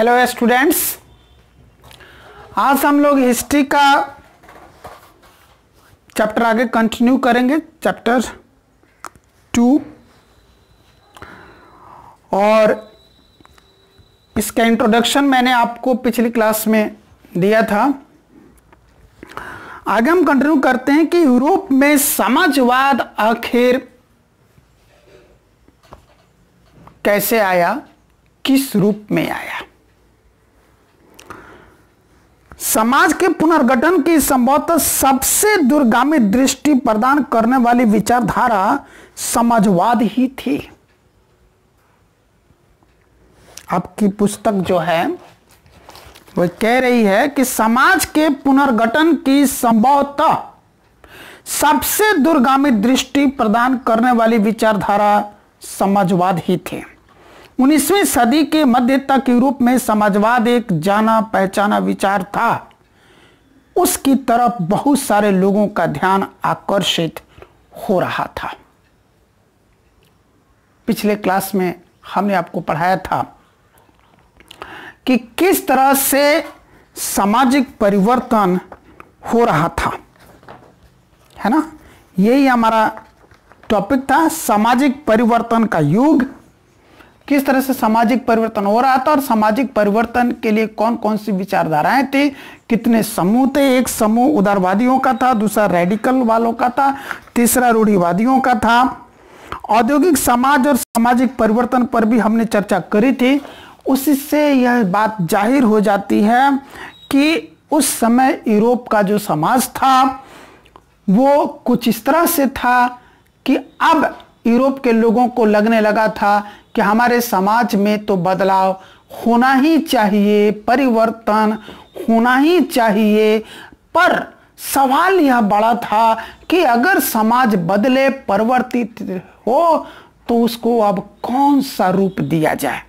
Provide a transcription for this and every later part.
Hello students, आज हम लोग हिस्ट्री का चैप्टर आगे कंटिन्यू करेंगे, चैप्टर 2। और इसका इंट्रोडक्शन मैंने आपको पिछली क्लास में दिया था। आगे हम कंटिन्यू करते हैं कि यूरोप में समाजवाद आखिर कैसे आया, किस रूप में आया। समाज के पुनर्गठन की संभवतः सबसे दूरगामी दृष्टि प्रदान करने वाली विचारधारा समाजवाद ही थी। आपकी पुस्तक जो है वह कह रही है कि समाज के पुनर्गठन की संभवतः सबसे दूरगामी दृष्टि प्रदान करने वाली विचारधारा समाजवाद ही थे। 19वीं सदी के मध्य तक यूरोप में समाजवाद एक जाना पहचाना विचार था। उसकी तरफ बहुत सारे लोगों का ध्यान आकर्षित हो रहा था। पिछले क्लास में हमने आपको पढ़ाया था कि किस तरह से सामाजिक परिवर्तन हो रहा था, है ना। यही हमारा टॉपिक था, सामाजिक परिवर्तन का युग। किस तरह से सामाजिक परिवर्तन हो रहा था और सामाजिक परिवर्तन के लिए कौन कौन सी विचारधाराएं थी, कितने समूह थे। एक समूह उदारवादियों का था, दूसरा रेडिकल वालों का था, तीसरा रूढ़िवादियों का था। औद्योगिक समाज और सामाजिक परिवर्तन पर भी हमने चर्चा करी थी। उससे यह बात जाहिर हो जाती है कि उस समय यूरोप का जो समाज था वो कुछ इस तरह से था कि अब यूरोप के लोगों को लगने लगा था कि हमारे समाज में तो बदलाव होना ही चाहिए, परिवर्तन होना ही चाहिए। पर सवाल यह बड़ा था कि अगर समाज बदले, परिवर्तित हो तो उसको अब कौन सा रूप दिया जाए,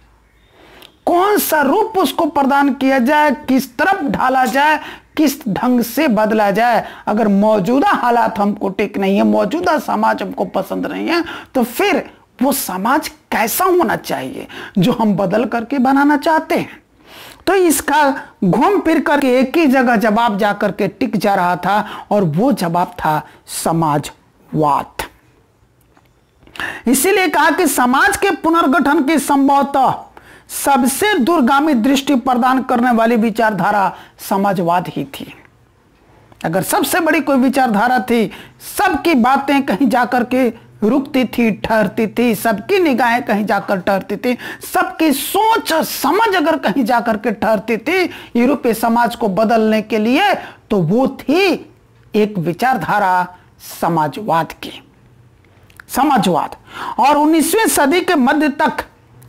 कौन सा रूप उसको प्रदान किया जाए, किस तरफ ढाला जाए, किस ढंग से बदला जाए। अगर मौजूदा हालात हमको ठीक नहीं है, मौजूदा समाज हमको पसंद नहीं है, तो फिर वो समाज कैसा होना चाहिए जो हम बदल करके बनाना चाहते हैं। तो इसका घूम फिर करके एक ही जगह जवाब जाकर के टिक जा रहा था, और वो जवाब था समाजवाद। इसीलिए कहा कि समाज के पुनर्गठन की संभवतः सबसे दूरगामी दृष्टि प्रदान करने वाली विचारधारा समाजवाद ही थी। अगर सबसे बड़ी कोई विचारधारा थी, सबकी बातें कहीं जाकर के रुकती थी, ठहरती थी, सबकी निगाहें कहीं जाकर ठहरती थी, सबकी सोच समझ अगर कहीं जाकर के ठहरती थी यूरोपीय समाज को बदलने के लिए, तो वो थी एक विचारधारा समाजवाद की। समाजवाद। और 19वीं सदी के मध्य तक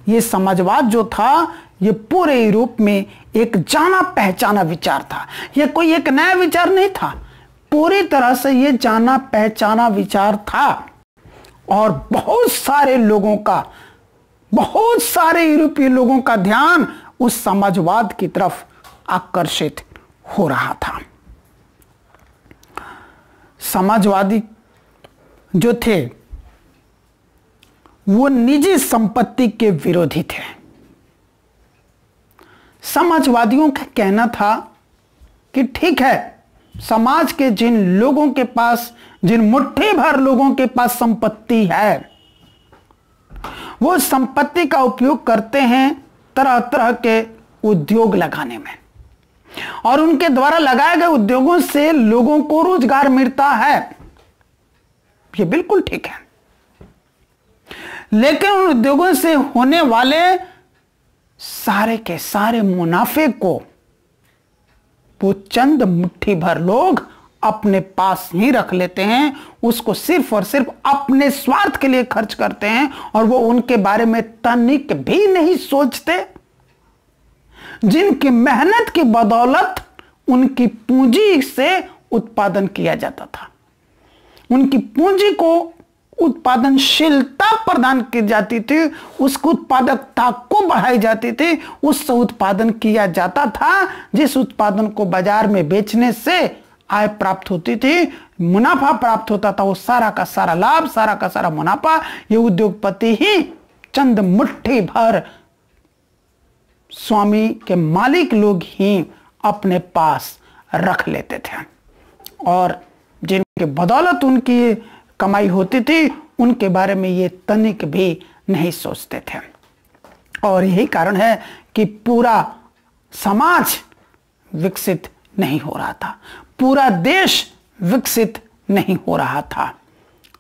ये समाजवाद जो था ये पूरे यूरोप में एक जाना पहचाना विचार था। ये कोई एक नया विचार नहीं था, पूरी तरह से ये जाना पहचाना विचार था। और बहुत सारे लोगों का, बहुत सारे यूरोपीय लोगों का ध्यान उस समाजवाद की तरफ आकर्षित हो रहा था। समाजवादी जो थे वो निजी संपत्ति के विरोधी थे। समाजवादियों का कहना था कि ठीक है, समाज के जिन लोगों के पास, जिन मुट्ठी भर लोगों के पास संपत्ति है, वो संपत्ति का उपयोग करते हैं तरह तरह के उद्योग लगाने में, और उनके द्वारा लगाए गए उद्योगों से लोगों को रोजगार मिलता है। ये बिल्कुल ठीक है, लेकिन उन उद्योगों से होने वाले सारे के सारे मुनाफे को वो चंद मुट्ठी भर लोग अपने पास ही रख लेते हैं, उसको सिर्फ और सिर्फ अपने स्वार्थ के लिए खर्च करते हैं, और वो उनके बारे में तनिक भी नहीं सोचते। जिनकी मेहनत की बदौलत उनकी पूंजी से उत्पादन किया जाता था, उनकी पूंजी को उत्पादनशीलता प्रदान की जाती थी, उसकी उत्पादकता को बढ़ाई जाती थी, उससे उत्पादन किया जाता था जिस उत्पादन को बाजार में बेचने से आय प्राप्त होती थी, मुनाफा प्राप्त होता था। वो सारा का सारा लाभ, सारा का सारा मुनाफा ये उद्योगपति ही चंद मुट्ठी भर स्वामी के मालिक लोग ही अपने पास रख लेते थे और जिनके बदौलत उनकी कमाई होती थी उनके बारे में ये तनिक भी नहीं सोचते थे। और यही कारण है कि पूरा समाज विकसित नहीं हो रहा था, पूरा देश विकसित नहीं हो रहा था।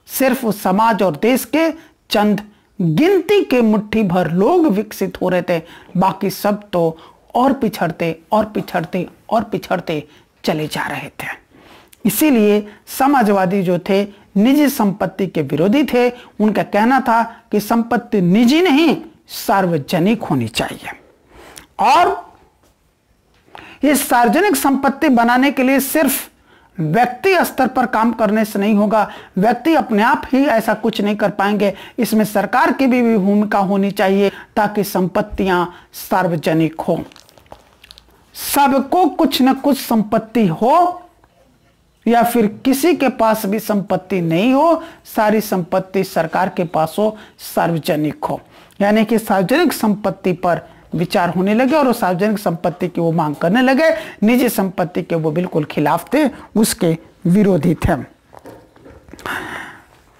सिर्फ उस समाज और देश के चंद गिनती के मुट्ठी भर लोग विकसित हो रहे थे, बाकी सब तो और पिछड़ते और पिछड़ते और पिछड़ते चले जा रहे थे। इसीलिए समाजवादी जो थे निजी संपत्ति के विरोधी थे। उनका कहना था कि संपत्ति निजी नहीं सार्वजनिक होनी चाहिए और ये सार्वजनिक संपत्ति बनाने के लिए सिर्फ व्यक्ति स्तर पर काम करने से नहीं होगा, व्यक्ति अपने आप ही ऐसा कुछ नहीं कर पाएंगे, इसमें सरकार की भी भूमिका होनी चाहिए ताकि संपत्तियां सार्वजनिक हो, सबको कुछ न कुछ संपत्ति हो या फिर किसी के पास भी संपत्ति नहीं हो, सारी संपत्ति सरकार के पास हो, सार्वजनिक हो। यानी कि सार्वजनिक संपत्ति पर विचार होने लगे और सार्वजनिक संपत्ति की वो मांग करने लगे। निजी संपत्ति के वो बिल्कुल खिलाफ थे, उसके विरोधी थे।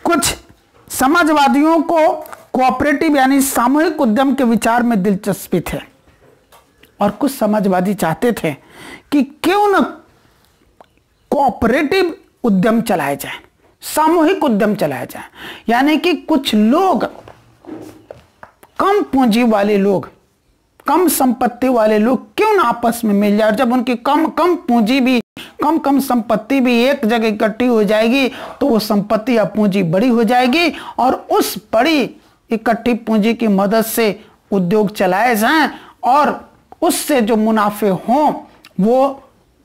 कुछ समाजवादियों को कोऑपरेटिव यानी सामूहिक उद्यम के विचार में दिलचस्पी थे और कुछ समाजवादी चाहते थे कि क्यों न कोऑपरेटिव उद्यम चलाए जाए, सामूहिक उद्यम चलाया जाए। यानी कि कुछ लोग, कम पूंजी वाले लोग, कम संपत्ति वाले लोग क्यों ना आपस में मिल जाए। जब उनकी कम पूंजी भी, कम संपत्ति भी एक जगह इकट्ठी हो जाएगी तो वो संपत्ति या पूंजी बड़ी हो जाएगी और उस बड़ी इकट्ठी पूंजी की मदद से उद्योग चलाए जाएं और उससे जो मुनाफे हों वो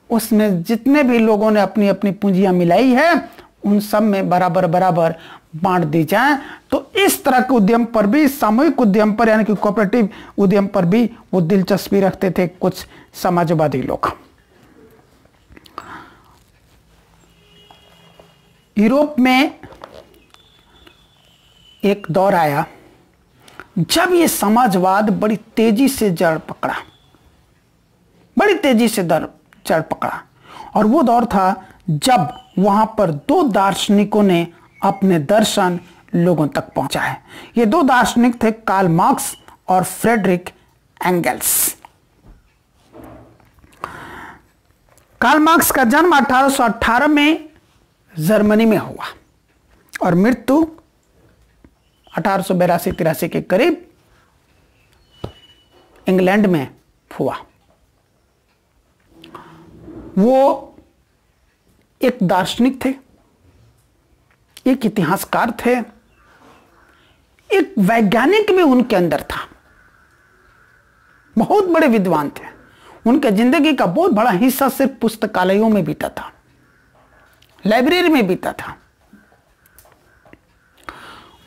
उसमें जितने भी लोगों ने अपनी अपनी पूंजियां मिलाई है उन सब में बराबर बराबर बांट दी जाए। तो इस तरह के उद्यम पर भी, सामूहिक उद्यम पर यानी कि कोऑपरेटिव उद्यम पर भी वो दिलचस्पी रखते थे कुछ समाजवादी लोग। यूरोप में एक दौर आया जब ये समाजवाद बड़ी तेजी से जड़ पकड़ा, बड़ी तेजी से जड़ पकड़ा और वो दौर था जब वहां पर दो दार्शनिकों ने अपने दर्शन लोगों तक पहुंचाए। ये दो दार्शनिक थे कार्ल मार्क्स और फ्रेडरिक एंगल्स। कार्ल मार्क्स का जन्म 1818 में जर्मनी में हुआ और मृत्यु 1882-83 के करीब इंग्लैंड में हुआ। वो एक दार्शनिक थे, एक इतिहासकार थे, एक वैज्ञानिक भी उनके अंदर था, बहुत बड़े विद्वान थे। उनके जिंदगी का बहुत बड़ा हिस्सा सिर्फ पुस्तकालयों में बीता था, लाइब्रेरी में बीता था।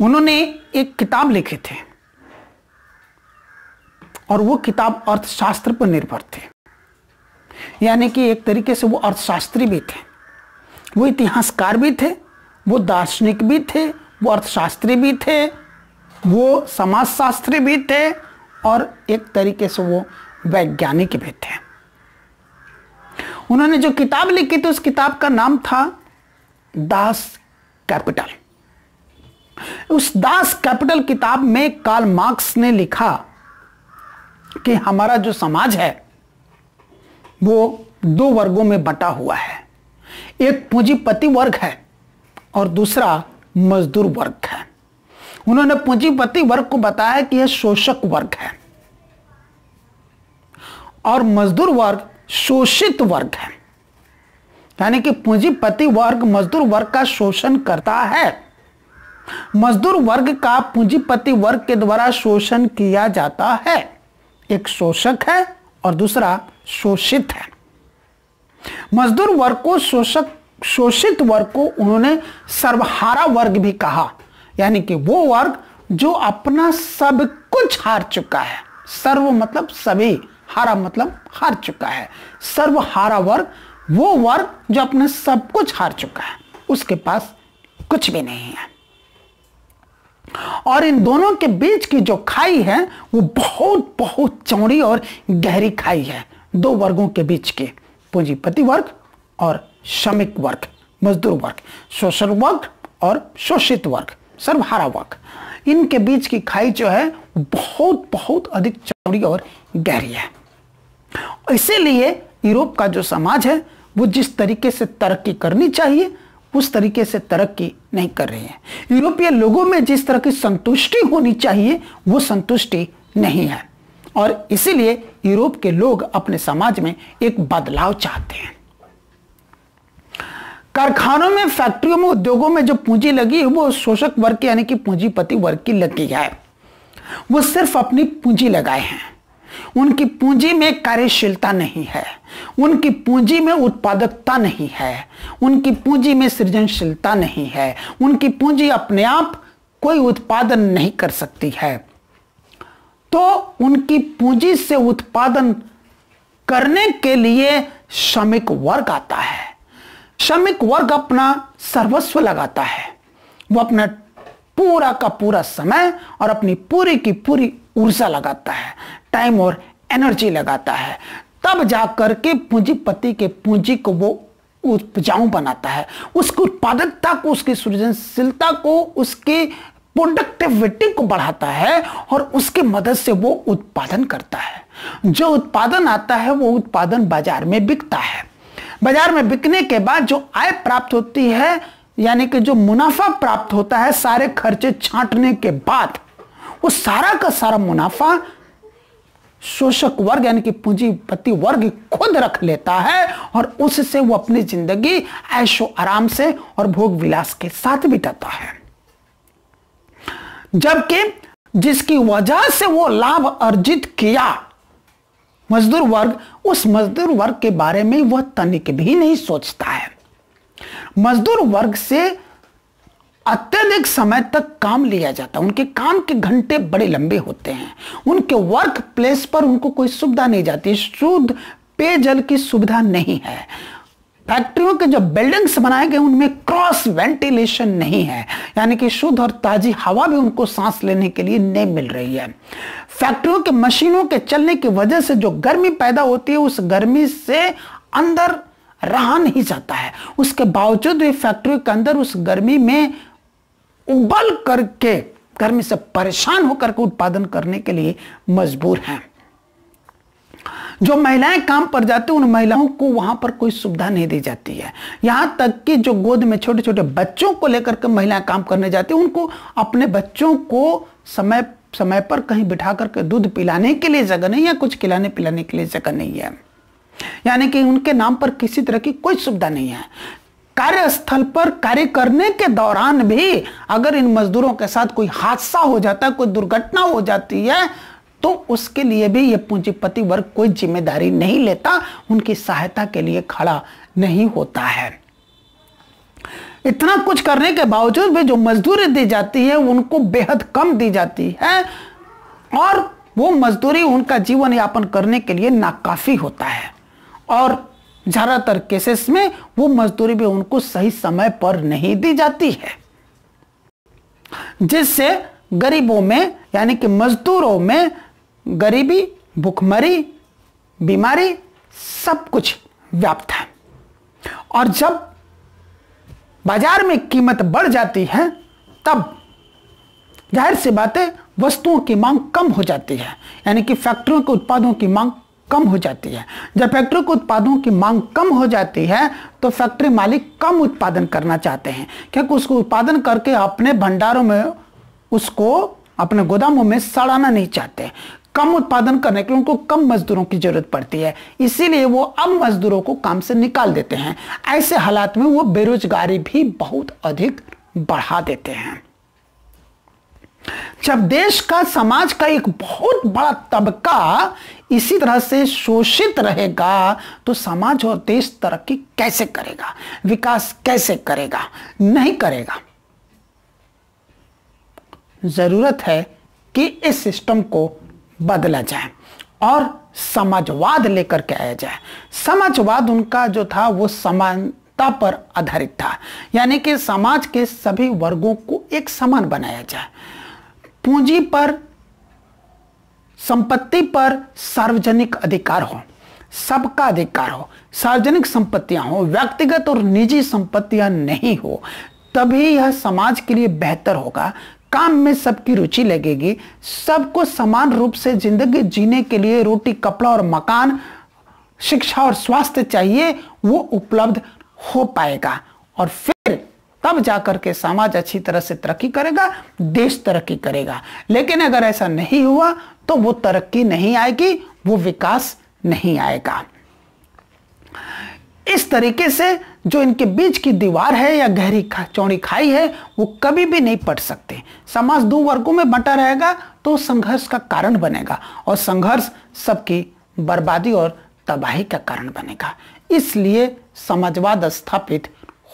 उन्होंने एक किताब लिखी थी और वो किताब अर्थशास्त्र पर निर्भर थी। यानी कि एक तरीके से वो अर्थशास्त्री भी थे, वो इतिहासकार भी थे, वो दार्शनिक भी थे, वो अर्थशास्त्री भी थे, वो समाजशास्त्री भी थे और एक तरीके से वो वैज्ञानिक भी थे। उन्होंने जो किताब लिखी थी उस किताब का नाम था दास कैपिटल। उस दास कैपिटल किताब में कार्ल मार्क्स ने लिखा कि हमारा जो समाज है वो दो वर्गों में बटा हुआ है, एक पूंजीपति वर्ग है और दूसरा मजदूर वर्ग है। उन्होंने पूंजीपति वर्ग को बताया कि यह शोषक वर्ग है और मजदूर वर्ग शोषित वर्ग है। यानी कि पूंजीपति वर्ग मजदूर वर्ग का शोषण करता है, मजदूर वर्ग का पूंजीपति वर्ग के द्वारा शोषण किया जाता है। एक शोषक है और दूसरा शोषित है। मजदूर वर्ग को शोषित वर्ग को उन्होंने सर्वहारा वर्ग भी कहा, यानी कि वो वर्ग जो अपना सब कुछ हार चुका है। सर्व मतलब सभी, हारा मतलब हार चुका है। सर्वहारा वर्ग वो वर्ग जो अपने सब कुछ हार चुका है, उसके पास कुछ भी नहीं है। और इन दोनों के बीच की जो खाई है वो बहुत बहुत चौड़ी और गहरी खाई है, दो वर्गों के बीच के, पूंजीपति वर्ग और श्रमिक वर्ग, मजदूर वर्ग, शोषण वर्ग और शोषित वर्ग, सर्वहारा वर्ग। इनके बीच की खाई जो है बहुत बहुत अधिक चौड़ी और गहरी है। इसीलिए यूरोप का जो समाज है वो जिस तरीके से तरक्की करनी चाहिए उस तरीके से तरक्की नहीं कर रही है। यूरोपीय लोगों में जिस तरह की संतुष्टि होनी चाहिए वो संतुष्टि नहीं है, और इसीलिए यूरोप के लोग अपने समाज में एक बदलाव चाहते हैं। कारखानों में, फैक्ट्रियों में, उद्योगों में जो पूंजी लगी है वो शोषक वर्ग की यानी कि पूंजीपति वर्ग की लगी है। वो सिर्फ अपनी पूंजी लगाए हैं, उनकी पूंजी में कार्यशीलता नहीं है, उनकी पूंजी में उत्पादकता नहीं है, उनकी पूंजी में सृजनशीलता नहीं है, उनकी पूंजी अपने आप कोई उत्पादन नहीं कर सकती है। तो उनकी पूंजी से उत्पादन करने के लिए श्रमिक वर्ग आता है। श्रमिक वर्ग अपना सर्वस्व लगाता है, वो अपना पूरा का पूरा समय और अपनी पूरी की पूरी ऊर्जा लगाता है, टाइम और एनर्जी लगाता है, तब जाकर के पूंजीपति के पूंजी को वो उपजाऊ बनाता है, उसकी उत्पादकता को, उसकी सृजनशीलता को, उसकी प्रोडक्टिविटी को बढ़ाता है और उसकी मदद से वो उत्पादन करता है। जो उत्पादन आता है वो उत्पादन बाजार में बिकता है। बाजार में बिकने के बाद जो आय प्राप्त होती है यानी कि जो मुनाफा प्राप्त होता है सारे खर्चे छांटने के बाद, वो सारा का सारा मुनाफा शोषक वर्ग यानी कि पूंजीपति वर्ग खुद रख लेता है और उससे वो अपनी जिंदगी ऐशो आराम से और भोग विलास के साथ बिताता है। जबकि जिसकी वजह से वो लाभ अर्जित किया मजदूर वर्ग, उस मजदूर वर्ग के बारे में वह तनिक भी नहीं सोचता है। मजदूर वर्ग से अत्यधिक समय तक काम लिया जाता है, उनके काम के घंटे बड़े लंबे होते हैं, उनके वर्क प्लेस पर उनको कोई सुविधा नहीं जाती, शुद्ध पेयजल की सुविधा नहीं है, फैक्ट्रियों के जो बिल्डिंग्स बनाए गए उनमें क्रॉस वेंटिलेशन नहीं है, यानी कि शुद्ध और ताजी हवा भी उनको सांस लेने के लिए नहीं मिल रही है। फैक्ट्रियों के मशीनों के चलने की वजह से जो गर्मी पैदा होती है उस गर्मी से अंदर रहा नहीं जाता है, उसके बावजूद भी फैक्ट्री के अंदर उस गर्मी में उबल करके, गर्मी से परेशान होकर के उत्पादन करने के लिए मजबूर हैं। जो महिलाएं काम पर जाती हैं उन महिलाओं को वहां पर कोई सुविधा नहीं दी जाती है, यहां तक कि जो गोद में छोटे छोटे बच्चों को लेकर के महिलाएं काम करने जाती हैं उनको अपने बच्चों को समय समय पर कहीं बिठा करके दूध पिलाने के लिए जगह नहीं है, कुछ खिलाने पिलाने के लिए जगह नहीं है, यानी कि उनके नाम पर किसी तरह की कोई सुविधा नहीं है। कार्यस्थल पर कार्य करने के दौरान भी अगर इन मजदूरों के साथ कोई हादसा हो जाता है, कोई दुर्घटना हो जाती है, तो उसके लिए भी ये पूंजीपति वर्ग कोई जिम्मेदारी नहीं लेता, उनकी सहायता के लिए खड़ा नहीं होता है। इतना कुछ करने के बावजूद भी जो मजदूरी दी जाती है उनको बेहद कम दी जाती है और वो मजदूरी उनका जीवन यापन करने के लिए नाकाफी होता है, और ज्यादातर केसेस में वो मजदूरी भी उनको सही समय पर नहीं दी जाती है, जिससे गरीबों में यानी कि मजदूरों में गरीबी, भूखमरी, बीमारी सब कुछ व्याप्त है। और जब बाजार में कीमत बढ़ जाती है तब जाहिर सी बात है वस्तुओं की मांग कम हो जाती है, यानी कि फैक्ट्रियों के उत्पादों की मांग कम हो जाती है। जब फैक्ट्री के उत्पादों की मांग कम हो जाती है तो फैक्ट्री मालिक कम उत्पादन करना चाहते हैं, क्योंकि उसको उत्पादन करके अपने भंडारों में, उसको अपने गोदामों में सड़ाना नहीं चाहते। कम उत्पादन करने के लिए उनको कम मजदूरों की जरूरत पड़ती है, इसीलिए वो अब मजदूरों को काम से निकाल देते हैं। ऐसे हालात में वो बेरोजगारी भी बहुत अधिक बढ़ा देते हैं। जब देश का, समाज का एक बहुत बड़ा तबका इसी तरह से शोषित रहेगा तो समाज और देश तरक्की कैसे करेगा, विकास कैसे करेगा? नहीं करेगा। जरूरत है कि इस सिस्टम को बदला जाए और समाजवाद लेकर के आया जाए। समाजवाद उनका जो था वो समानता पर आधारित था, यानी कि समाज के सभी वर्गों को एक समान बनाया जाए। पूंजी पर, संपत्ति पर सार्वजनिक अधिकार हो, सबका अधिकार हो, सार्वजनिक संपत्तियां हो, व्यक्तिगत और निजी संपत्तियां नहीं हो, तभी यह समाज के लिए बेहतर होगा। काम में सबकी रुचि लगेगी, सबको समान रूप से जिंदगी जीने के लिए रोटी, कपड़ा और मकान, शिक्षा और स्वास्थ्य चाहिए, वो उपलब्ध हो पाएगा और फिर तब जाकर के समाज अच्छी तरह से तरक्की करेगा, देश तरक्की करेगा। लेकिन अगर ऐसा नहीं हुआ तो वो तरक्की नहीं आएगी, वो विकास नहीं आएगा। इस तरीके से जो इनके बीच की दीवार है या गहरी चौड़ी खाई है, वो कभी भी नहीं पट सकते। समाज दो वर्गों में बंटा रहेगा तो संघर्ष का कारण बनेगा और संघर्ष सबकी बर्बादी और तबाही का कारण बनेगा। इसलिए समाजवाद स्थापित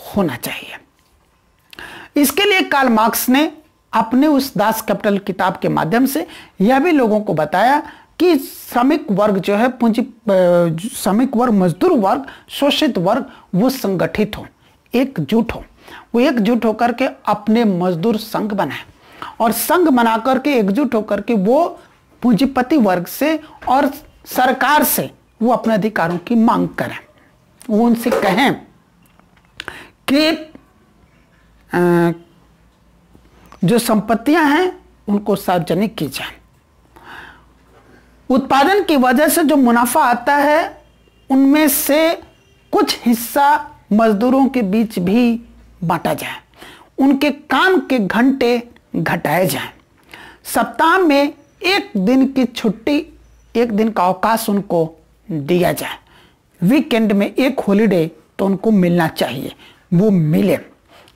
होना चाहिए। इसके लिए कार्ल मार्क्स ने अपने उस दास कैपिटल किताब के माध्यम से यह भी लोगों को बताया कि श्रमिक वर्ग जो है, श्रमिक वर्ग, मजदूर वर्ग, शोषित वर्ग, वो संगठित हो, एकजुट हो, वो एकजुट होकर के अपने मजदूर संघ बनाए और संघ बना करके एकजुट होकर के वो पूंजीपति वर्ग से और सरकार से वो अपने अधिकारों की मांग करें। वो उनसे कहें कि जो संपत्तियां हैं उनको सार्वजनिक की जाए, उत्पादन की वजह से जो मुनाफा आता है उनमें से कुछ हिस्सा मजदूरों के बीच भी बांटा जाए, उनके काम के घंटे घटाए जाएं, सप्ताह में एक दिन की छुट्टी, एक दिन का अवकाश उनको दिया जाए, वीकेंड में एक हॉलिडे तो उनको मिलना चाहिए, वो मिले,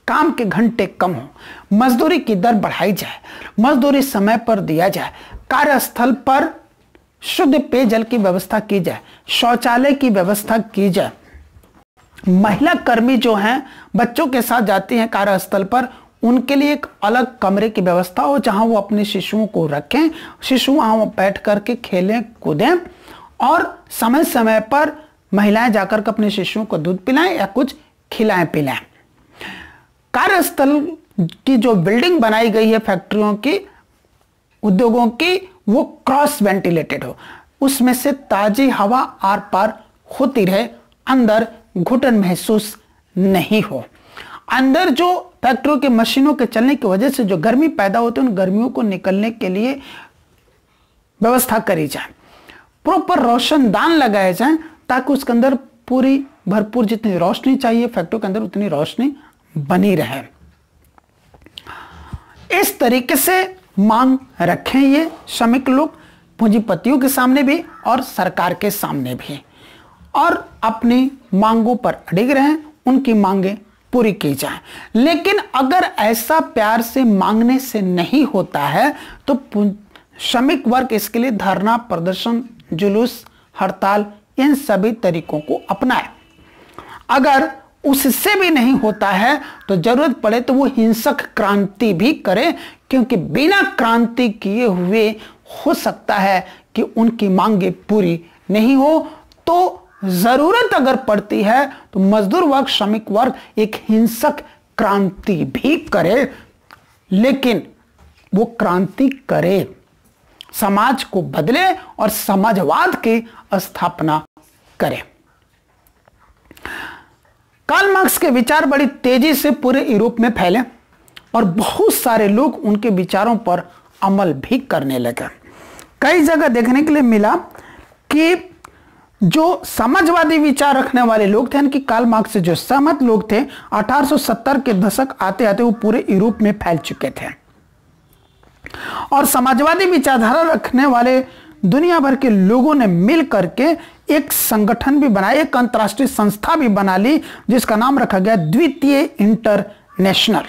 काम के घंटे कम हो, मजदूरी की दर बढ़ाई जाए, मजदूरी समय पर दिया जाए, कार्यस्थल पर शुद्ध पेयजल की व्यवस्था की जाए, शौचालय की व्यवस्था की जाए, महिला कर्मी जो हैं बच्चों के साथ जाती हैं कार्यस्थल पर, उनके लिए एक अलग कमरे की व्यवस्था हो जहां वो अपने शिशुओं को रखें, शिशु वहां बैठ करके खेलें कूदें और समय समय पर महिलाएं जाकर के अपने शिशुओं को दूध पिलाएं या कुछ खिलाएं पिलाएं। कार्यस्थल की जो बिल्डिंग बनाई गई है फैक्ट्रियों की, उद्योगों की, वो क्रॉस वेंटिलेटेड हो, उसमें से ताजी हवा आर पार होती रहे, अंदर घुटन महसूस नहीं हो। अंदर जो फैक्ट्रियों के मशीनों के चलने की वजह से जो गर्मी पैदा होती है, उन गर्मियों को निकलने के लिए व्यवस्था करी जाए, प्रॉपर रोशनदान लगाए जाए ताकि उसके अंदर पूरी भरपूर जितनी रोशनी चाहिए फैक्ट्री के अंदर उतनी रोशनी बनी रहे। इस तरीके से मांग रखें ये श्रमिक लोग पूंजीपतियों के सामने भी और सरकार के सामने भी, और अपनी मांगों पर अड़िग रहें, उनकी मांगें पूरी की जाए। लेकिन अगर ऐसा प्यार से मांगने से नहीं होता है तो श्रमिक वर्ग इसके लिए धरना, प्रदर्शन, जुलूस, हड़ताल, इन सभी तरीकों को अपनाए। अगर उससे भी नहीं होता है तो जरूरत पड़े तो वो हिंसक क्रांति भी करे, क्योंकि बिना क्रांति किए हुए हो सकता है कि उनकी मांगे पूरी नहीं हो। तो जरूरत अगर पड़ती है तो मजदूर वर्ग, श्रमिक वर्ग एक हिंसक क्रांति भी करे, लेकिन वो क्रांति करे, समाज को बदले और समाजवाद की स्थापना करे। कार्ल मार्क्स के विचार बड़ी तेजी से पूरे यूरोप में फैले और बहुत सारे लोग उनके विचारों पर अमल भी करने लगे। कई जगह देखने के लिए मिला कि जो समाजवादी विचार रखने वाले लोग थे, यानी कि कार्ल मार्क्स से जो सहमत लोग थे, 1870 के दशक आते आते वो पूरे यूरोप में फैल चुके थे और समाजवादी विचारधारा रखने वाले दुनिया भर के लोगों ने मिल करके एक संगठन भी बनाया, एक अंतर्राष्ट्रीय संस्था भी बना ली जिसका नाम रखा गया द्वितीय इंटरनेशनल।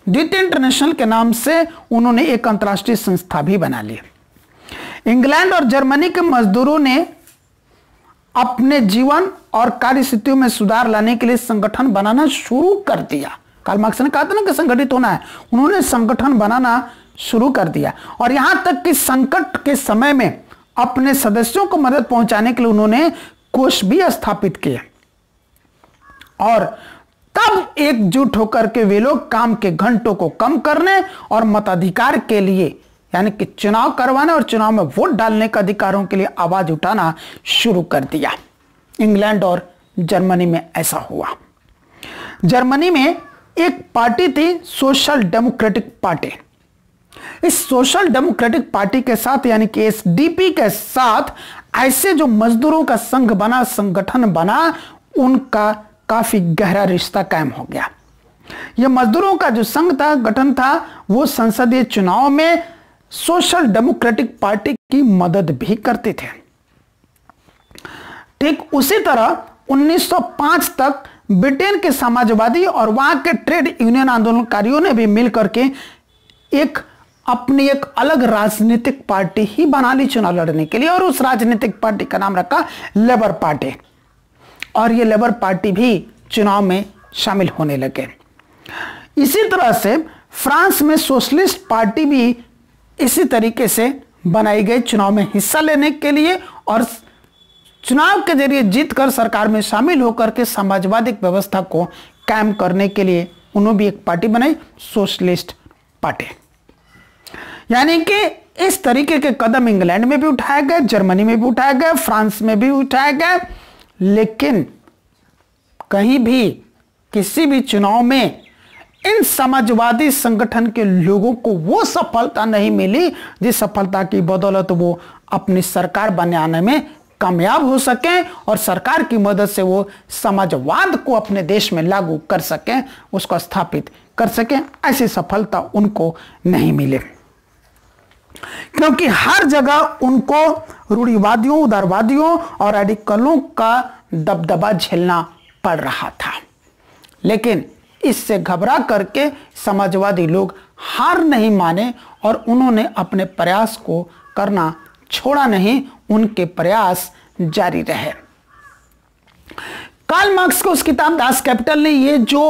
द्वितीय इंटरनेशनल के नाम से उन्होंने एक अंतर्राष्ट्रीय संस्था भी बना ली। इंग्लैंड और जर्मनी के मजदूरों ने अपने जीवन और कार्य स्थितियों में सुधार लाने के लिए संगठन बनाना शुरू कर दिया। कार्ल मार्क्स ने कहा था ना कि संगठित होना है, उन्होंने संगठन बनाना शुरू कर दिया और यहां तक कि संकट के समय में अपने सदस्यों को मदद पहुंचाने के लिए उन्होंने कोष भी स्थापित किए और तब एकजुट होकर के वे लोग काम के घंटों को कम करने और मताधिकार के लिए यानी कि चुनाव करवाने और चुनाव में वोट डालने के अधिकारों के लिए आवाज उठाना शुरू कर दिया। इंग्लैंड और जर्मनी में ऐसा हुआ। जर्मनी में एक पार्टी थी, सोशल डेमोक्रेटिक पार्टी। इस सोशल डेमोक्रेटिक पार्टी के साथ यानी कि एसडीपी के साथ ऐसे जो मजदूरों का संघ बना, संगठन बना, उनका काफी गहरा रिश्ता कायम हो गया। यह मजदूरों का जो संघ था, गठन था, वो संसदीय चुनाव में सोशल डेमोक्रेटिक पार्टी की मदद भी करते थे। ठीक उसी तरह 1905 तक ब्रिटेन के समाजवादी और वहां के ट्रेड यूनियन आंदोलनकारियों ने भी मिलकर के अपनी एक अलग राजनीतिक पार्टी ही बना ली चुनाव लड़ने के लिए, और उस राजनीतिक पार्टी का नाम रखा लेबर पार्टी। और ये लेबर पार्टी भी चुनाव में शामिल होने लगे। इसी तरह से फ्रांस में सोशलिस्ट पार्टी भी इसी तरीके से बनाई गई चुनाव में हिस्सा लेने के लिए, और चुनाव के जरिए जीतकर सरकार में शामिल होकर के सामाजिक व्यवस्था को कायम करने के लिए उन्होंने भी एक पार्टी बनाई, सोशलिस्ट पार्टी। यानी कि इस तरीके के कदम इंग्लैंड में भी उठाए गए, जर्मनी में भी उठाए गए, फ्रांस में भी उठाए गए, लेकिन कहीं भी किसी भी चुनाव में इन समाजवादी संगठन के लोगों को वो सफलता नहीं मिली जिस सफलता की बदौलत वो अपनी सरकार बनाने में कामयाब हो सके और सरकार की मदद से वो समाजवाद को अपने देश में लागू कर सके, उसको स्थापित कर सके। ऐसी सफलता उनको नहीं मिली, क्योंकि हर जगह उनको रूढ़िवादियों, उदारवादियों और रेडिकलों का दबदबा झेलना पड़ रहा था। लेकिन इससे घबरा करके समाजवादी लोग हार नहीं माने और उन्होंने अपने प्रयास को करना छोड़ा नहीं, उनके प्रयास जारी रहे। कार्ल मार्क्स को उस किताब दास कैपिटल ने ये जो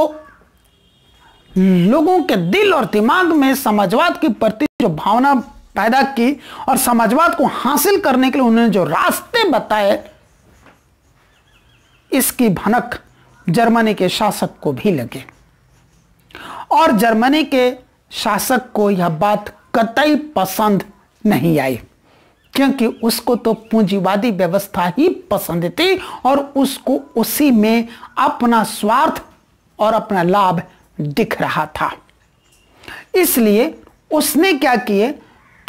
लोगों के दिल और दिमाग में समाजवाद के प्रति जो भावना पैदा की और समाजवाद को हासिल करने के लिए उन्होंने जो रास्ते बताए, इसकी भनक जर्मनी के शासक को भी लगी। और जर्मनी के शासक को यह बात कतई पसंद नहीं आई, क्योंकि उसको तो पूंजीवादी व्यवस्था ही पसंद थी और उसको उसी में अपना स्वार्थ और अपना लाभ दिख रहा था। इसलिए उसने क्या किए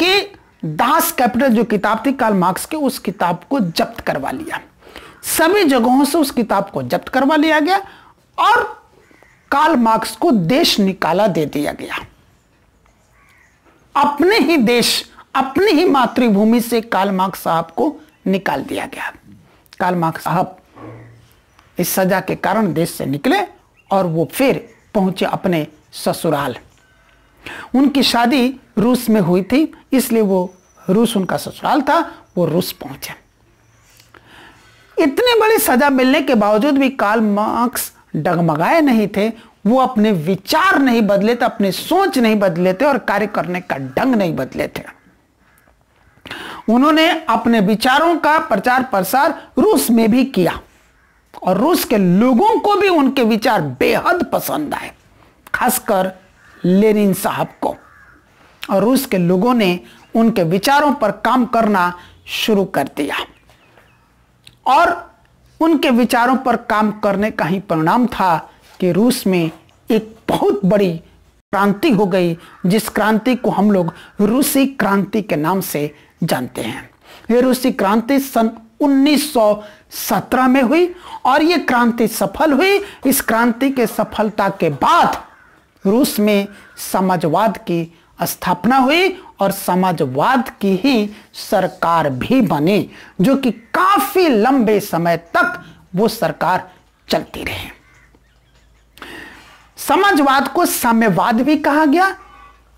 कि दास कैपिटल जो किताब थी कार्ल मार्क्स की, उस किताब को जब्त करवा लिया। सभी जगहों से उस किताब को जब्त करवा लिया गया और कार्ल मार्क्स को देश निकाला दे दिया गया। अपने ही देश, अपनी ही मातृभूमि से कार्ल मार्क्स साहब को निकाल दिया गया। कार्ल मार्क्स साहब इस सजा के कारण देश से निकले और वो फिर पहुंचे अपने ससुराल। उनकी शादी रूस में हुई थी, इसलिए वो रूस उनका ससुराल था, वो रूस पहुंचे। इतनी बड़ी सजा मिलने के बावजूद भी कार्ल मार्क्स डगमगाए नहीं थे। वो अपने विचार नहीं बदले थे, अपनी सोच नहीं बदले थे और कार्य करने का ढंग नहीं बदले थे। उन्होंने अपने विचारों का प्रचार प्रसार रूस में भी किया और रूस के लोगों को भी उनके विचार बेहद पसंद आए, खासकर लेनिन साहब को। और रूस के लोगों ने उनके विचारों पर काम करना शुरू कर दिया और उनके विचारों पर काम करने का ही परिणाम था कि रूस में एक बहुत बड़ी क्रांति हो गई, जिस क्रांति को हम लोग रूसी क्रांति के नाम से जानते हैं। ये रूसी क्रांति सन 1917 में हुई और ये क्रांति सफल हुई। इस क्रांति के सफलता के बाद रूस में समाजवाद की स्थापना हुई और समाजवाद की ही सरकार भी बनी, जो कि काफी लंबे समय तक वो सरकार चलती रही। समाजवाद को साम्यवाद भी कहा गया,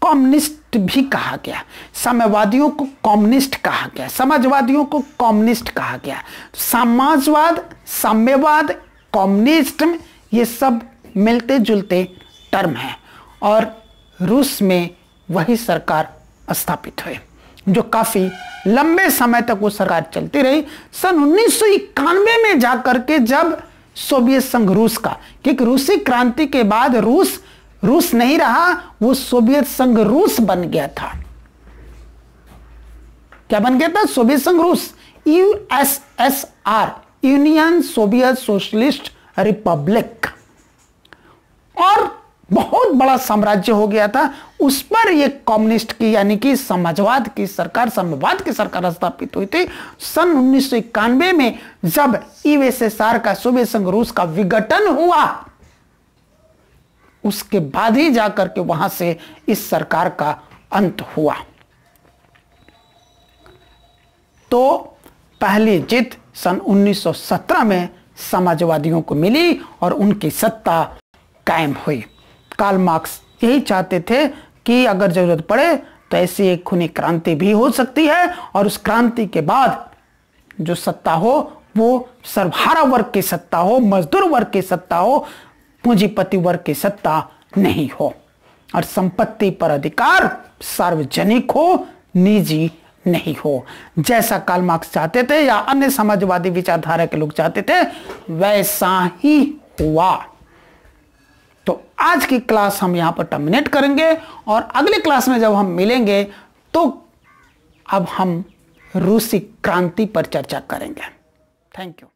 कम्युनिस्ट भी कहा गया। साम्यवादियों को कम्युनिस्ट कहा गया, समाजवादियों को कम्युनिस्ट कहा गया। समाजवाद, साम्यवाद, कम्युनिस्ट, ये सब मिलते जुलते टर्म है और रूस में वही सरकार स्थापित हुई, जो काफी लंबे समय तक वो सरकार चलती रही। सन 1991 में जाकर के जब सोवियत संघ रूस का, क्योंकि रूसी क्रांति के बाद रूस नहीं रहा, वो सोवियत संघ रूस बन गया था। क्या बन गया था? सोवियत संघ रूस, USSR, union Soviet socialist Republic, और बहुत बड़ा साम्राज्य हो गया था। उस पर ये कम्युनिस्ट की यानी कि समाजवाद की सरकार, साम्यवाद की सरकार स्थापित हुई थी। सन 1991 में जब यूएसएसआर का, सोवियत संघ रूस का विघटन हुआ, उसके बाद ही जाकर के वहां से इस सरकार का अंत हुआ। तो पहली जीत सन 1917 में समाजवादियों को मिली और उनकी सत्ता कायम हुई। कार्ल मार्क्स यही चाहते थे कि अगर जरूरत पड़े तो ऐसी एक खूनी क्रांति भी हो सकती है, और उस क्रांति के बाद जो सत्ता हो वो सर्वहारा वर्ग की सत्ता हो, मजदूर वर्ग की सत्ता हो, पूंजीपति वर्ग की सत्ता नहीं हो, और संपत्ति पर अधिकार सार्वजनिक हो, निजी नहीं हो। जैसा कार्ल मार्क्स चाहते थे या अन्य समाजवादी विचारधारा के लोग चाहते थे, वैसा ही हुआ। तो आज की क्लास हम यहां पर टर्मिनेट करेंगे, और अगले क्लास में जब हम मिलेंगे तो अब हम रूसी क्रांति पर चर्चा करेंगे। Thank you.